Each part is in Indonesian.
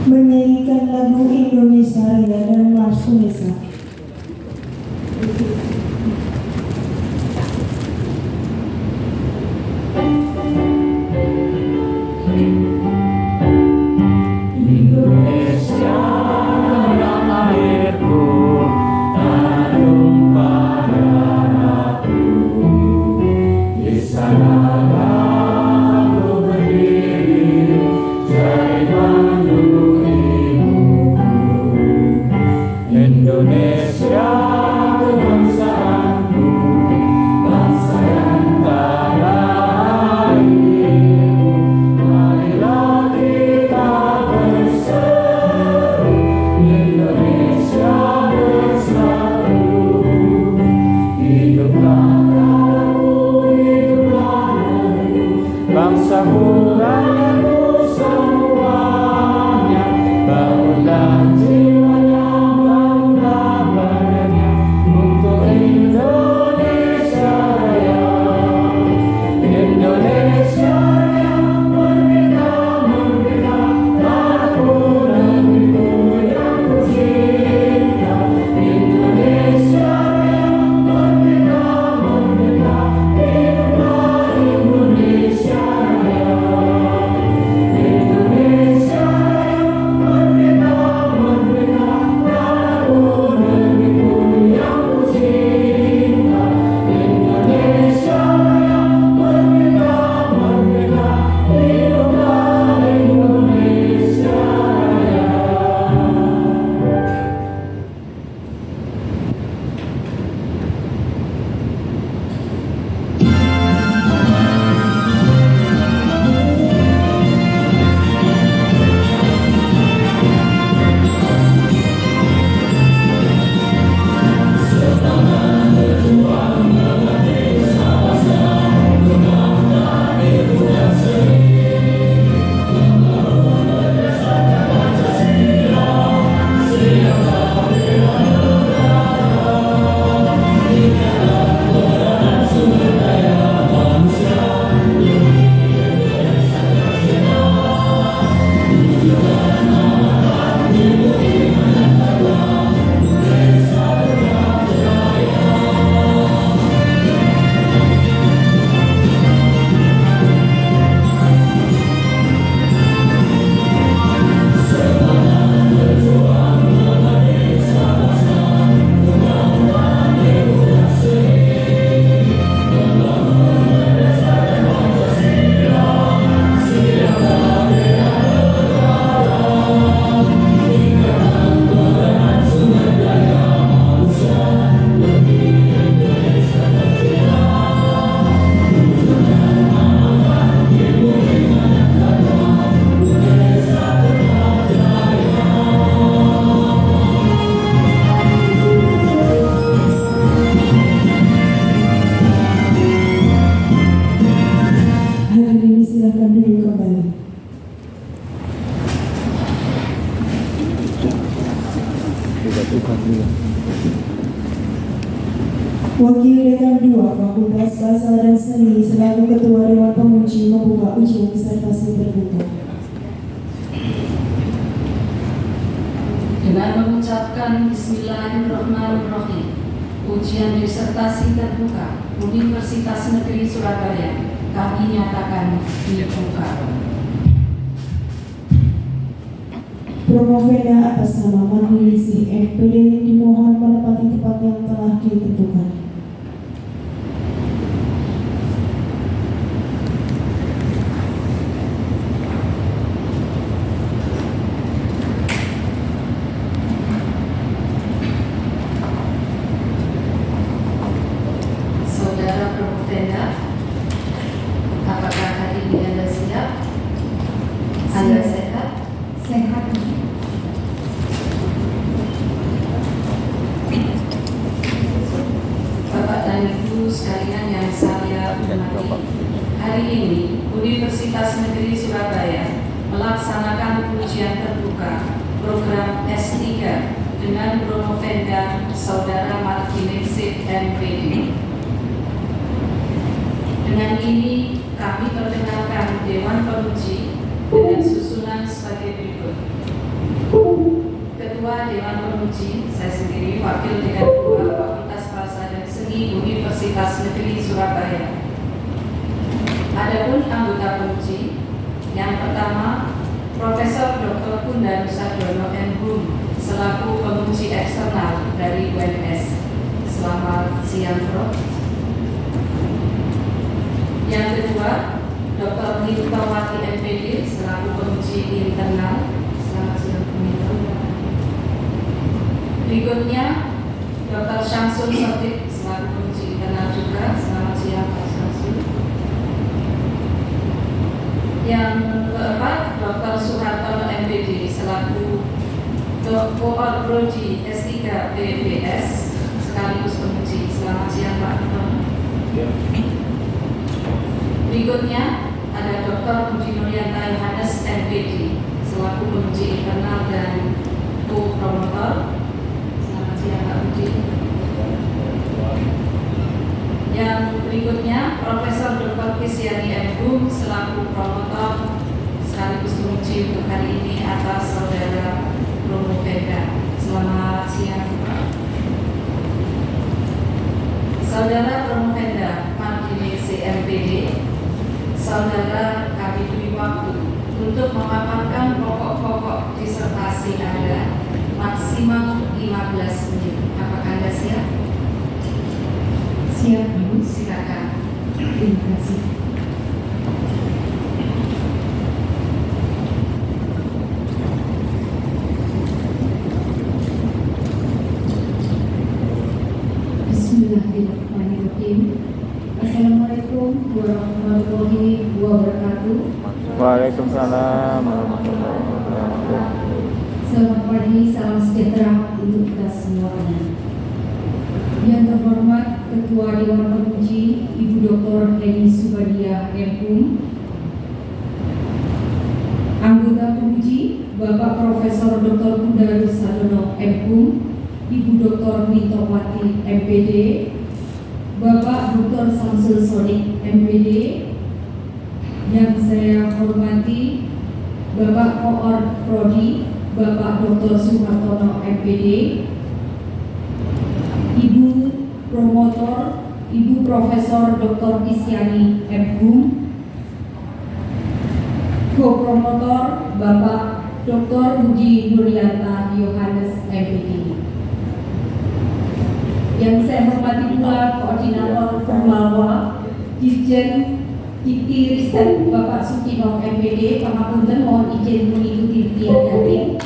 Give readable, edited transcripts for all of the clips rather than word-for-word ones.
menyanyikan lagu Indonesia Raya dan March Unesa. Indonesia tanah airku, tumpah darahku, di sanalah ku berdiri, jadi pandu ibuku. Indonesia kebangsaanku, bangsa yang tak lain. Marilah kita berseru, Indonesia bersatu. Hiduplah negaraku, hiduplah negeriku, bangsaku, rakyatku semuanya. Bangunlah jiwanya, bangunlah badannya, untuk Indonesia Raya. Indonesia yang merdeka, merdeka, tanahku, negeriku yang ku cinta. Indonesia yang merdeka, merdeka, hiduplah Indonesia Raya. Indonesia yang merdeka, merdeka, tanahku, negeriku yang ku cinta. Indonesia yang merdeka, merdeka, hiduplah Indonesia Raya. Hadirin silakan duduk kembali. Wakil Dekan 2 Fakultas Bahasa dan Seni selaku Ketua Dewan Penguji membuka ujian disertasi terbuka. Dengan mengucapkan Bismillahirrahmanirrahim, ujian disertasi terbuka Universitas Negeri Surabaya kami nyatakan dibuka. Promovenda atas nama Mandulisi MPD dimohon menepati tempat yang telah ditentukan. Saudara Promovenda, apakah hari ini Anda siap? Anda sehat? Sehat. Bapak dan Ibu sekalian yang saya hormati, hari ini Universitas Negeri Surabaya melaksanakan ujian terbuka program S3 dengan Promovenda Saudara Martinezit MPD. Dengan ini kami perkenalkan Dewan Penguji dengan susunan sebagai berikut. Pemuji, saya sendiri Wakil Dekan 2 Fakultas Bahasa dan Seni Universitas Negeri Surabaya. Adapun anggota pemuji, yang pertama Profesor Dr. Kundan Sadono M.Hum selaku pemuji eksternal dari UNS. Selamat siang, Prof. Yang kedua, Dr. Nitawati MPD selaku pemuji internal. Selamat siang, Prof. Berikutnya, Dr. Syamsul Sotik selaku pemuji internal juga. Selamat siang, Pak Syamsul. Yang keempat, Dr. Suhartono MPD selaku Koor Prodi S3 PBS sekaligus pemuji. Selamat siang, Pak Dr. Berikutnya ada Dr. Budi Nuryanto Yohanes MPD selaku pemuji internal dan co-promotor. Selamat siang, Pak Budi. Yang berikutnya Profesor Dr. Kristiani M.Hum selaku promotor sekaligus pemuji untuk hari ini atas Saudara Romo Vega. Selamat siang, Pak. Saudara Romo Vega Mardini CMPD, Saudara kami beri waktu untuk memaparkan pokok-pokok disertasi Anda maksimal 15 menit. Apakah Anda siap? Siap, Bu. Silakan. Terima kasih. Bismillahirrahmanirrahim. Assalamualaikum warahmatullahi wabarakatuh. Waalaikumsalam warahmatullahi wabarakatuh. Selamat pagi, salam sejahtera untuk kita semuanya. Yang terhormat Ketua Dewan Pemuji Ibu Dr. Heni Subadiah M.Hum, anggota pemuji Bapak Profesor Dr. Kundarus Sadono M.Hum, Ibu Dr. Nitawati MPD, Bapak Dr. Syamsul Sodik MPD, yang saya hormati Bapak Koor Prodi Bapak Dr. Suhartono MPD, Ibu Promotor Ibu Profesor Dr. Kristiani M.Hum, Co-Promotor Bapak Dr. Budi Nuryanto Yohanes MPD. Yang saya hormati pula Koordinator Formalwa Dirjen Dikti Ristek Bapak Sukino MPD, pangapunten mohon izin mengikuti via daring.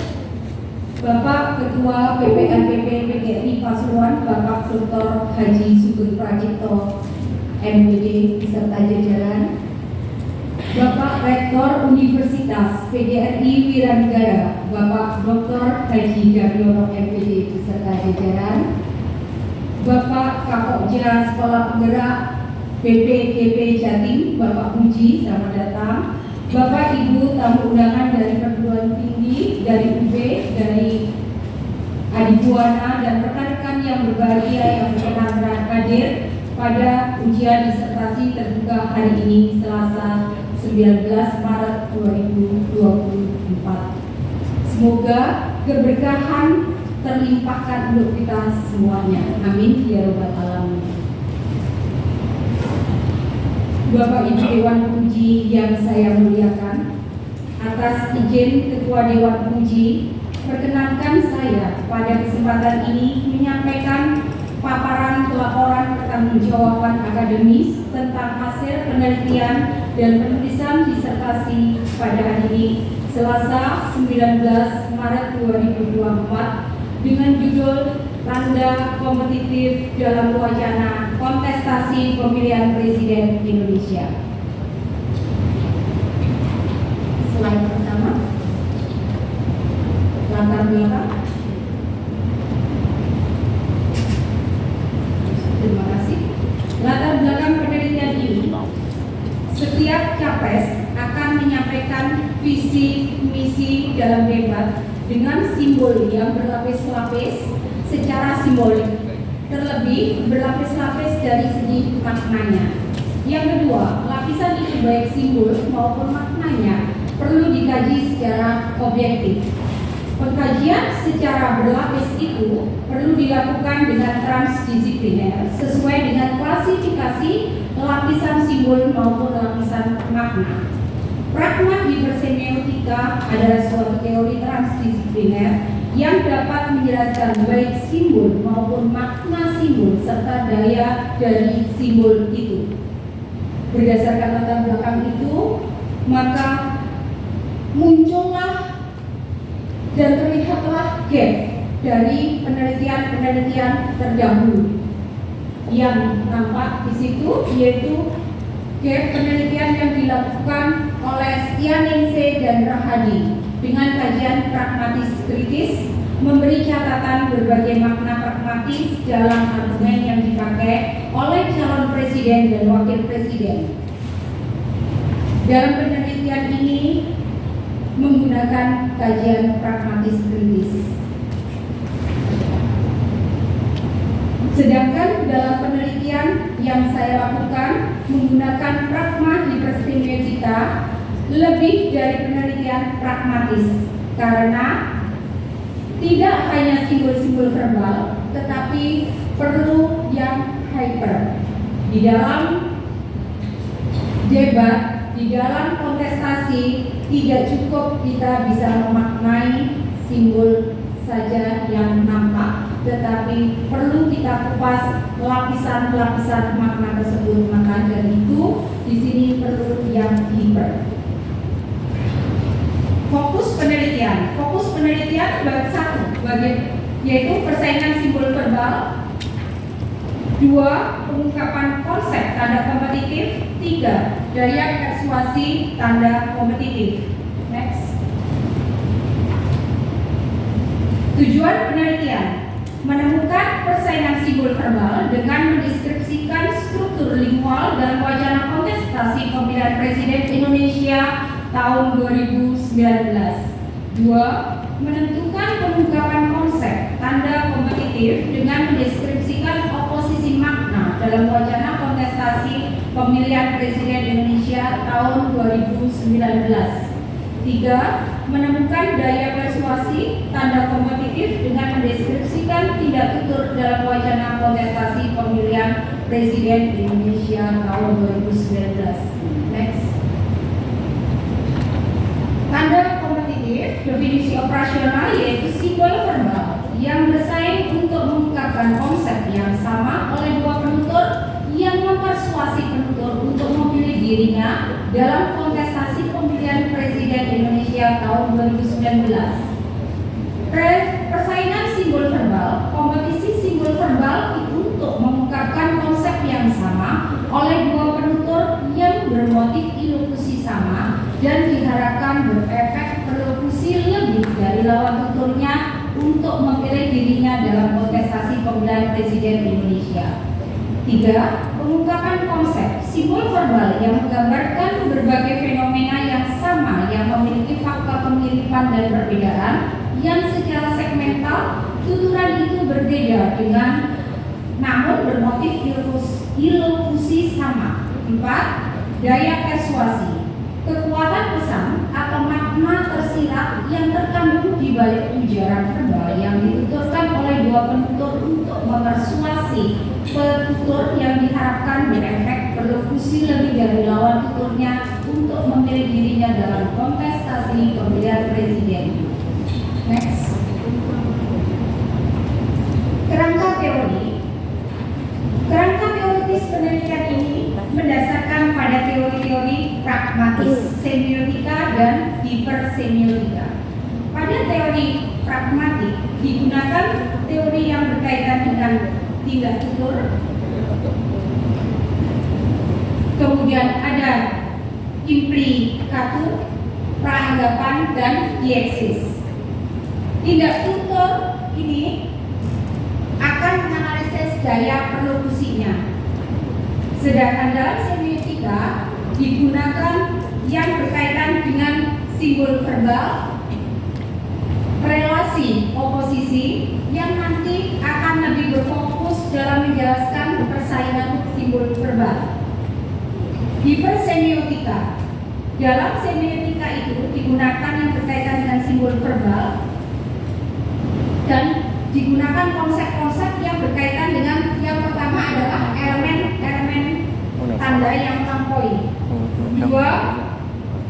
Bapak Ketua PPLPP PGRI Pasuruan Bapak Dr. Haji Sugeng Prajipto MPD beserta jajaran, Bapak Rektor Universitas PGRI Wiranegara Bapak Dr. Haji Daryono MPD beserta jajaran, Bapak Kapokja Sekolah Penggerak BPGP Jatim Bapak Puji, selamat datang. Bapak Ibu tamu undangan dari perguruan tinggi, dari UB, dari Adibuana dan rekan-rekan yang berbahagia yang berkenan hadir pada ujian disertasi terbuka hari ini Selasa 19 Maret 2024. Semoga keberkahan terlimpahkan untuk kita semuanya. Amin ya robbal alamin. Bapak Ibu Dewan Pemuji yang saya muliakan, atas izin Ketua Dewan Pemuji, perkenankan saya pada kesempatan ini menyampaikan paparan pelaporan pertanggungjawaban akademis tentang hasil penelitian dan penulisan disertasi pada hari ini Selasa 19 Maret 2024 dengan judul Tanda Kompetitif dalam Wacana Kontestasi Pemilihan Presiden Indonesia. Slide pertama, latar belakang. Terima kasih. Latar belakang penelitian ini, setiap capres akan menyampaikan visi misi dalam debat dengan simbol yang berlapis-lapis secara simbolik, terlebih berlapis-lapis dari segi maknanya. Yang kedua, lapisan itu baik simbol maupun maknanya perlu dikaji secara objektif. Pengkajian secara berlapis itu perlu dilakukan dengan transdisipliner sesuai dengan klasifikasi lapisan simbol maupun lapisan makna. Pragma hipersemiotika adalah suatu teori transdisipliner yang dapat menjelaskan baik simbol maupun makna simbol serta daya dari simbol itu. Berdasarkan latar belakang itu, maka muncullah dan terlihatlah gap dari penelitian-penelitian terdahulu. Yang nampak di situ yaitu gap penelitian yang dilakukan oleh Stianinse dan Rahadi dengan kajian pragmatis kritis, memberi catatan berbagai makna pragmatis dalam argumen yang dipakai oleh calon presiden dan wakil presiden. Dalam penelitian ini menggunakan kajian pragmatis kritis. Sedangkan dalam penelitian yang saya lakukan menggunakan pragma hipersemiotika lebih dari penelitian pragmatis karena tidak hanya simbol-simbol verbal tetapi perlu yang hyper. Di dalam debat, di dalam kontestasi tidak cukup kita bisa memaknai simbol saja yang nampak, tetapi perlu kita kupas lapisan-lapisan makna tersebut. Maka dari itu di sini perlu yang hiper. Fokus penelitian satu yaitu persaingan simbol verbal, 2. Pengungkapan konsep tanda kompetitif, 3. Daya persuasi tanda kompetitif. Next. Tujuan penelitian: menemukan persaingan simbol verbal dengan mendeskripsikan struktur lingual dalam wacana kontestasi pemilihan presiden Indonesia tahun 2019. 2. Menentukan pengungkapan konsep tanda kompetitif dengan mendeskripsikan oposisi makna dalam wacana kontestasi pemilihan presiden Indonesia tahun 2019. 3. Menemukan daya persuasi tanda kompetitif dengan mendeskripsikan tidak tutur dalam wacana kontestasi pemilihan presiden Indonesia tahun 2019. Next. Tanda kompetitif, definisi operasional yaitu simbol verbal yang bersaing untuk mengungkapkan konsep yang sama oleh dua penutur yang mempersuasi penutur untuk memilih dirinya dalam kontestasi pemilihan presiden Indonesia tahun 2019. Persaingan simbol verbal, kompetisi simbol verbal untuk mengungkapkan konsep yang sama oleh dua penutur yang bermotif ilustrasi sama dan diharapkan berefek perlokusi lebih dari lawan tuturnya untuk memilih dirinya dalam kontestasi pemilihan presiden Indonesia. 3. Pengungkapan konsep simbol verbal yang menggambarkan berbagai fenomena yang sama yang memiliki fakta kemiripan dan perbedaan yang secara segmental tuturan itu berbeda dengan namun bermotif ilustrasi sama. 4. Daya persuasi, kekuatan pesan atau makna tersirat yang terkandung di balik ujaran verbal yang dituturkan oleh dua penutur untuk mempersuasi penutur yang diharapkan berefek perlokusi lebih dari lawan tuturnya untuk memilih dirinya dalam kontestasi pemilihan presiden. Next. Kerangka teoritis penelitian ini mendasarkan pada teori-teori pragmatis, semiotika, dan hipersemiotika. Pada teori pragmatik digunakan teori yang berkaitan dengan tidak tutur, kemudian ada implikatur, praanggapan, dan dieksis. Tidak tutur ini akan menganalisis daya perlokusinya. Sedangkan dalam semiotika digunakan yang berkaitan dengan simbol verbal, relasi oposisi yang nanti akan lebih berfokus dalam menjelaskan persaingan simbol verbal. Hipersemiotika, dalam semiotika itu digunakan yang berkaitan dengan simbol verbal, dan digunakan konsep-konsep yang berkaitan dengan yang pertama adalah elemen-elemen tanda yang melampaui. Dua,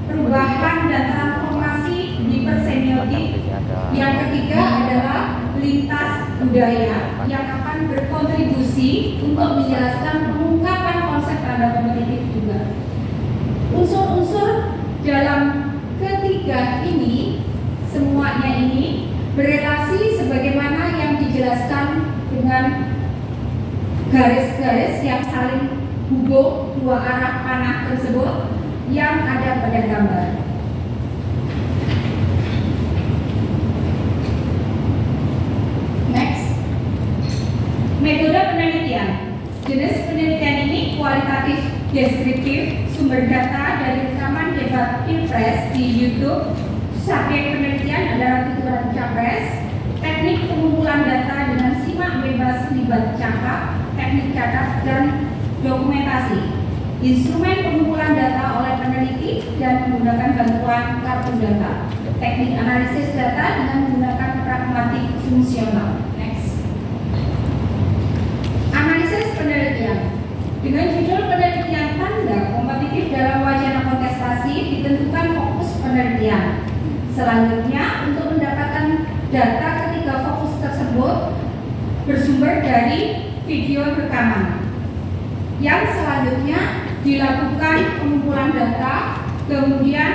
perubahan dan transformasi hipersemiotik. Yang ketiga adalah lintas budaya yang akan berkontribusi untuk menjelaskan pengungkapan konsep tanda kompetitif juga. Unsur-unsur dalam ketiga ini, semuanya ini berelasi sebagaimana yang dijelaskan dengan garis-garis yang saling hubung dua arah panah tersebut yang ada pada gambar. Next, metode penelitian. Jenis penelitian ini kualitatif deskriptif, sumber data dari rekaman debat Pilpres di YouTube. Subjek penelitian adalah tuturan capres, teknik pengumpulan data dengan simak bebas libat cakap, teknik catat dan dokumentasi, instrumen pengumpulan data oleh peneliti dan menggunakan bantuan kartu data, teknik analisis data dengan menggunakan pragmatik fungsional. Next, analisis penelitian. Dengan judul penelitian tanda kompetitif dalam wacana kontestasi ditentukan fokus penelitian. Selanjutnya, untuk mendapatkan data ketiga fokus tersebut bersumber dari video rekaman. Yang selanjutnya dilakukan pengumpulan data, kemudian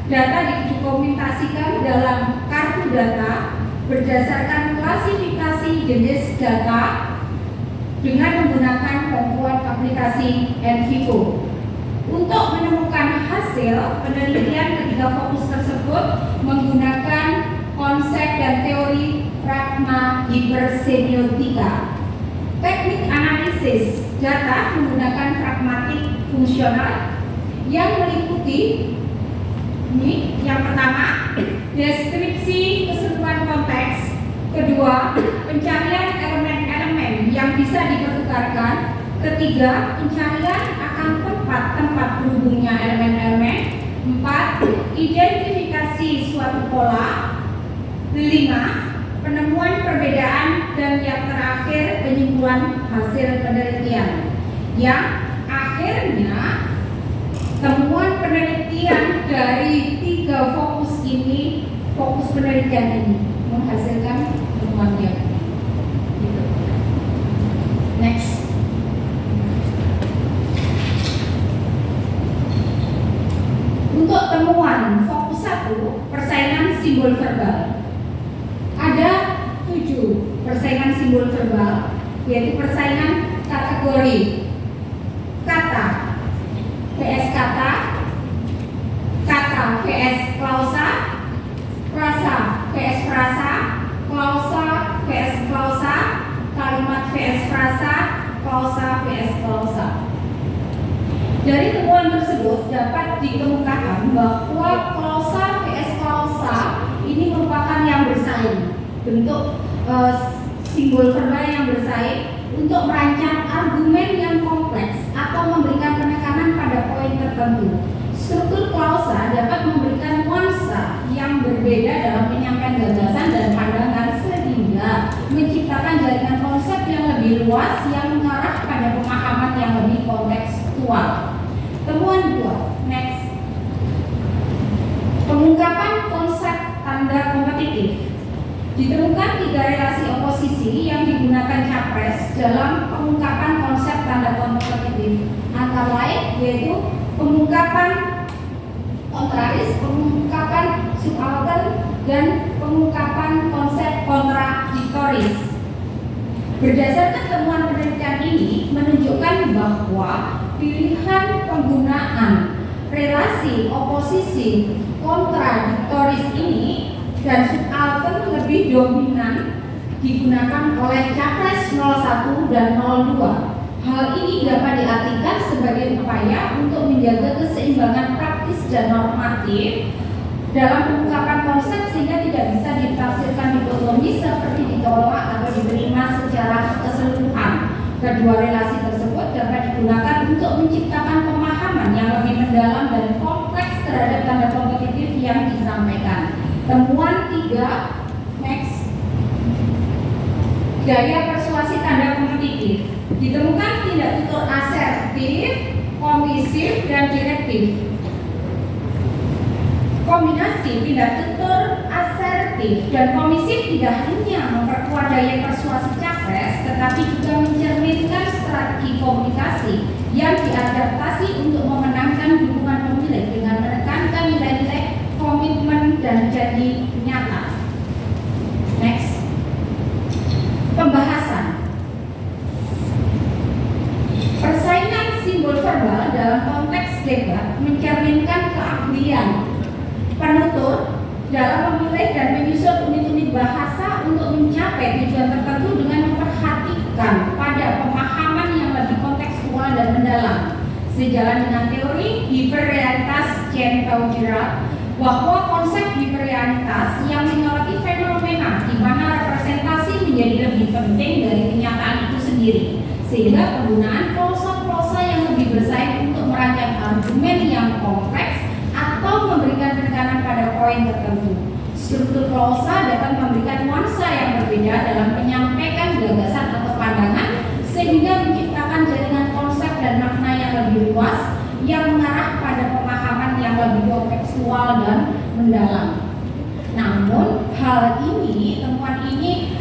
data didokumentasikan dalam kartu data berdasarkan klasifikasi jenis data dengan menggunakan bantuan aplikasi NVivo. Untuk menemukan hasil penelitian ketiga fokus tersebut menggunakan konsep dan teori pragma hipersemiotika. Teknik analisis data menggunakan pragmatik fungsional yang meliputi ini yang pertama, deskripsi keseluruhan konteks. Kedua, pencarian elemen-elemen yang bisa dipertukarkan. Ketiga, pencarian akan tempat berhubungnya elemen-elemen. 4. Identifikasi suatu pola. 5. Penemuan perbedaan. Dan yang terakhir, penyimpulan hasil penelitian. Yang akhirnya temuan penelitian dari 3 fokus ini, fokus penelitian ini menghasilkan temuan yang gitu. Next. Untuk temuan fokus 1, persaingan simbol verbal. Ada 7 persaingan simbol verbal, yaitu persaingan kategori kata vs kata, kata vs klausa, frasa vs frasa, klausa vs klausa, kalimat vs frasa, klausa vs klausa. Dari temuan tersebut dapat dikemukakan bahwa klausa vs klausa ini merupakan yang bersaing, bentuk simbol verbal yang bersaing untuk merancang argumen yang kompleks atau memberikan penekanan pada poin tertentu. Struktur klausa dapat memberikan nuansa yang berbeda dalam menyampaikan gagasan dan pandangan sehingga menciptakan jaringan konsep yang lebih luas yang mengarah pada pemahaman yang lebih kontekstual. Temuan 2, next. Pengungkapan konsep tanda kompetitif. Ditemukan 3 relasi oposisi yang digunakan capres dalam pengungkapan konsep tanda kompetitif, antara lain yaitu pengungkapan kontraris, pengungkapan subaltern, dan pengungkapan konsep kontradiktoris. Berdasarkan temuan penelitian ini menunjukkan bahwa pilihan penggunaan relasi oposisi kontradiktoris ini dan subaltern lebih dominan digunakan oleh capres 01 dan 02. Hal ini dapat diartikan sebagai upaya untuk menjaga keseimbangan praktis dan normatif dalam pengungkapan konsep sehingga tidak bisa ditafsirkan dikotomi seperti ditolak atau diterima secara keseluruhan. Kedua relasi tersebut dapat digunakan untuk menciptakan pemahaman yang lebih mendalam dan kompleks terhadap tanda kompetitif yang disampaikan. Temuan 3, next. Daya persuasi tanda kompetitif. Ditemukan tidak tutur asertif, komisif, dan direktif. Kombinasi tidak tutur asertif dan komisif tidak hanya memperkuat daya persuasi capres, tetapi juga mencerminkan strategi komunikasi yang diadaptasi untuk memenangkan dukungan pemilih dengan menekankan nilai-nilai komitmen dan janji nyata. Next. Pembahasan. Persaingan simbol verbal dalam konteks debat mencerminkan keahlian penutur dalam memilih dan menyusun unit-unit bahasa untuk mencapai tujuan tertentu dengan memperhatikan pada pemahaman yang lebih kontekstual dan mendalam. Sejalan dengan teori hiperrealitas Chen Tao-Gerard bahwa konsep hiperrealitas yang menyoroti fenomena di mana representasi menjadi lebih penting dari kenyataan itu sendiri, sehingga penggunaan prosa-prosa yang lebih bersaing untuk merancang argumen yang kompleks atau memberikan penekanan pada poin tertentu. Struktur prosa dapat memberikan nuansa yang berbeda dalam menyampaikan gagasan atau pandangan, sehingga menciptakan jaringan konsep dan makna yang lebih luas yang mengarah pada pemahaman yang lebih kontekstual dan mendalam. Namun hal ini, temuan ini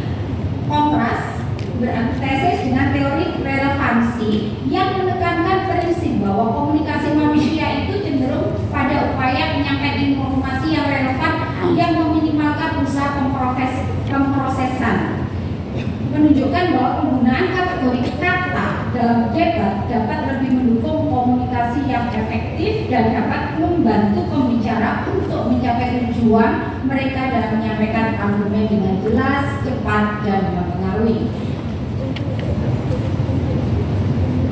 kontras berantitesis dengan teori relevansi yang menekankan prinsip bahwa komunikasi manusia itu cenderung pada upaya menyampaikan informasi yang relevan yang meminimalkan usaha pemrosesan, menunjukkan bahwa penggunaan kategori kata dalam debat dapat lebih mendukung komunikasi yang efektif dan dapat membantu pembicara untuk mencapai tujuan mereka dalam menyampaikan argumen dengan jelas, cepat, dan mempengaruhi.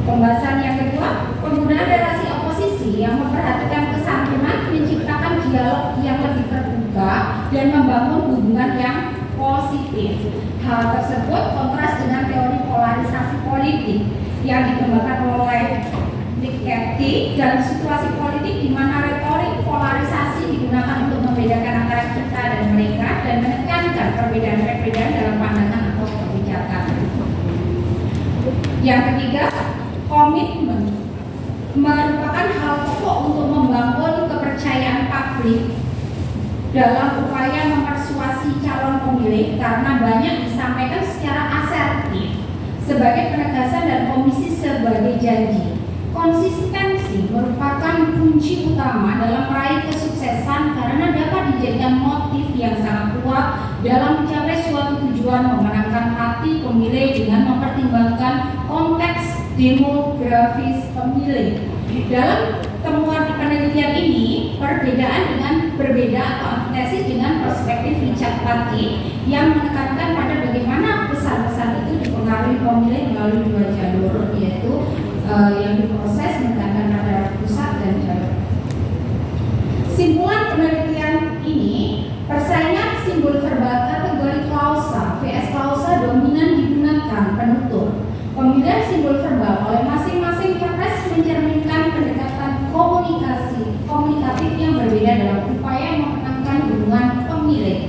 Pembahasan yang kedua, penggunaan relasi oposisi yang memperhatikan kesantunan menciptakan dialog yang lebih terbuka dan membangun hubungan yang positif. Hal tersebut kontras dengan teori polarisasi politik yang dikembangkan oleh Piketty dan situasi politik di mana retorik polarisasi digunakan untuk membedakan antara kita dan mereka dan menekankan perbedaan-perbedaan dalam pandangan atau kebijakan. Yang ketiga, komitmen merupakan hal pokok untuk membangun kepercayaan publik dalam upaya mempersuasi calon pemilih karena banyak disampaikan secara asertif sebagai penegasan dan komisi sebagai janji. Konsistensi merupakan kunci utama dalam meraih kesuksesan karena dapat dijadikan motif yang sangat kuat dalam mencapai suatu tujuan memenangkan hati pemilih dengan mempertimbangkan konteks demografis pemilih. Dalam temuan penelitian ini, berbeda atau antitesis dengan perspektif Richard Patty yang menekankan pada bagaimana pesan-pesan itu dipengaruhi pemilih melalui dua jalur, yaitu yang diproses menekankan pada pusat dan jalur. Simpulan penelitian ini, persaingan simbol verbal kategori klausa vs klausa dominan digunakan penutur. Pemilihan simbol verbal oleh masing-masing capres mencerminkan pendekatan komunikatif yang berbeda dalam upaya memenangkan dukungan pemilih.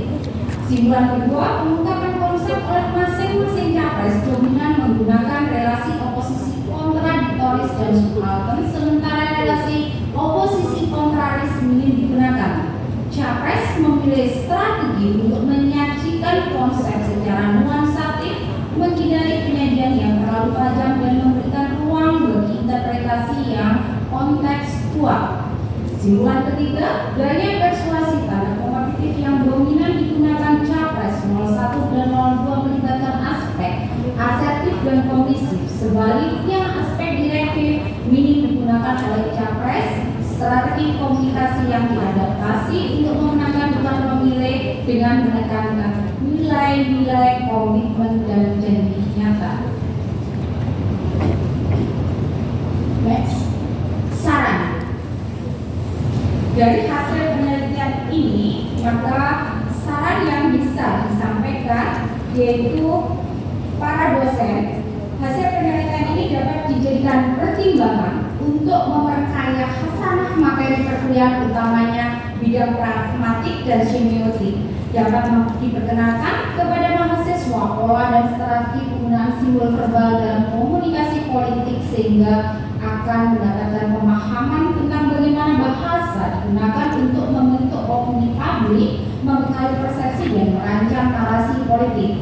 Simpulan kedua, pengungkapan konsep oleh masing-masing capres dominan menggunakan relasi oposisi kontradiktoris dan subaltern, sementara relasi oposisi kontraris minim digunakan. Capres memilih strategi untuk menyajikan konsep secara nuansatif, menghindari penyajian yang terlalu tajam dan memberikan ruang bagi interpretasi yang kontekstual. Simpulan ketiga, gaya persuasi tanda kompetitif yang dominan digunakan capres 01 dan 02 melibatkan aspek asertif dan komisif. Sebaliknya, aspek direktif minim digunakan oleh capres. Strategi komunikasi yang diadaptasi untuk memenangkan dukungan pemilih dengan menekankan nilai-nilai komitmen dan janji nyata. Next, saran. Dari hasil penelitian ini, maka saran yang bisa disampaikan yaitu para dosen. Hasil penelitian ini dapat dijadikan pertimbangan untuk memperkaya khasanah materi perkuliahan, utamanya bidang pragmatik dan semiotik. Dapat diperkenalkan kepada mahasiswa pola dan strategi penggunaan simbol verbal dalam komunikasi politik sehingga akan mendapatkan pemahaman tentang bagaimana bahasa digunakan untuk membentuk opini publik, membekali persepsi dan merancang narasi politik.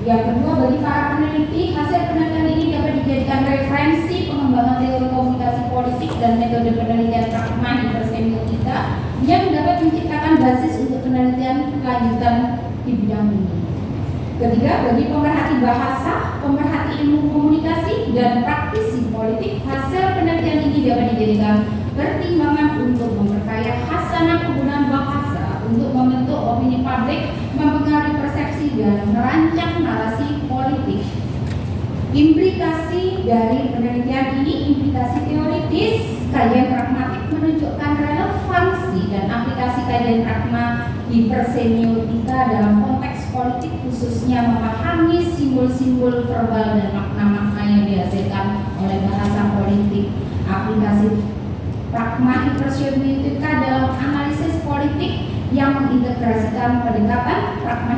Yang kedua, bagi para peneliti, hasil penelitian ini dapat dijadikan referensi pengembangan teori komunikasi politik dan metode penelitian pragmatik bersemiotika yang dapat menciptakan basis untuk penelitian lanjutan di bidang ini. Ketiga, bagi pemerhati bahasa, pemerhati ilmu komunikasi, dan praktisi politik, hasil penelitian ini dapat dijadikan pertimbangan untuk memperkaya khasanah penggunaan bahasa untuk membentuk opini publik, mempengaruhi persepsi, dan merancang narasi politik. Implikasi dari penelitian ini, implikasi teoritis, kajian pragmatik menunjukkan relevansi dan aplikasi kajian pragma hipersemiotika dalam konteks politik, khususnya memahami simbol-simbol verbal dan makna-makna yang dihasilkan oleh bahasa politik. Aplikasi pragma hipersemiotika dalam analisis politik yang mengintegrasikan pendekatan pragma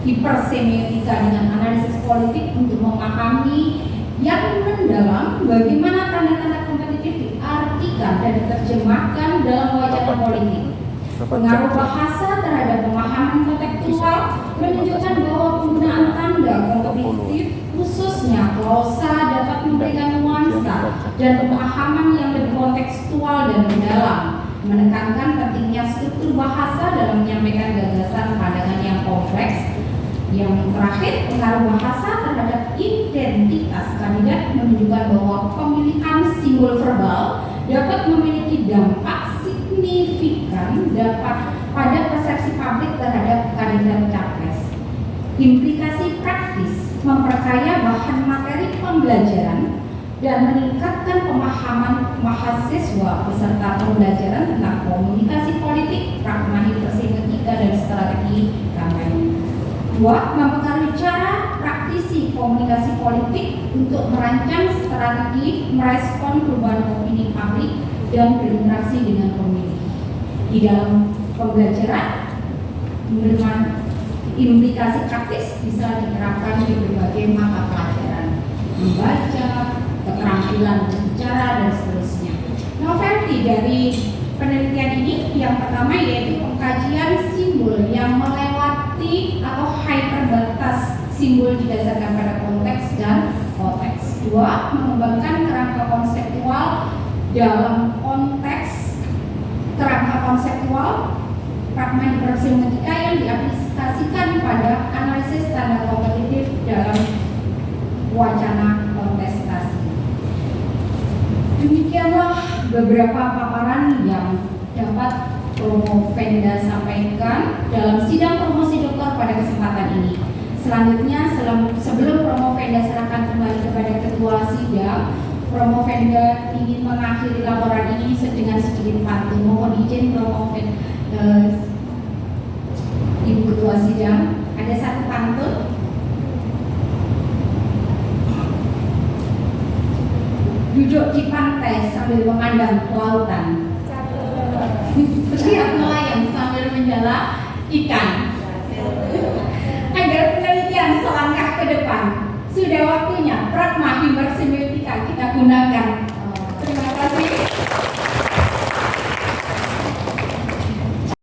hipersemiotika dengan analisis politik untuk memahami yang mendalam bagaimana tanda-tanda kompetitif diartikan dan diterjemahkan dalam wacana politik. Pengaruh bahasa terhadap pemahaman kontekstual menunjukkan bahwa penggunaan tanda kompetitif khususnya klausa dapat memberikan nuansa dan pemahaman yang lebih kontekstual dan mendalam, menekankan pentingnya struktur bahasa dalam menyampaikan gagasan pandangan yang kompleks. Yang terakhir, pengaruh bahasa terhadap identitas kandidat menunjukkan bahwa pemilihan simbol verbal dapat memiliki dampak signifikan pada persepsi publik terhadap kandidat capres. Implikasi praktis memperkaya bahan materi pembelajaran dan meningkatkan pemahaman mahasiswa peserta pembelajaran tentang komunikasi politik, pragma hipersemiotika, dan strategi kampanye. 2. Mempengaruhi cara praktisi komunikasi politik untuk merancang strategi merespon perubahan opini publik dan berinteraksi dengan pemilih. Di dalam pembelajaran, implikasi praktis bisa diterapkan di berbagai mata pelajaran, membaca, keterampilan berbicara, dan seterusnya. Novelty dari penelitian ini yang pertama yaitu pengkajian simbol yang melewati atau hyperbatas simbol didasarkan pada konteks dan konteks. 2. Mengembangkan kerangka konseptual dalam konteks kerangka konseptual pragma hipersemiotika yang diaplikasikan pada analisis tanda kompetitif dalam wacana kontestasi. Demikianlah beberapa paparan yang dapat Promovenda sampaikan dalam sidang promosi doktor pada kesempatan ini. Selanjutnya, sebelum Promovenda serahkan kembali kepada ketua sidang, Promovenda ingin mengakhiri laporan ini dengan sedikit pantun. Mohon izin Promovenda, Ibu Ketua Sidang, ada satu pantun. Duduk di pantai sambil memandang lautan. Bersiap nelayan sambil menjala ikan.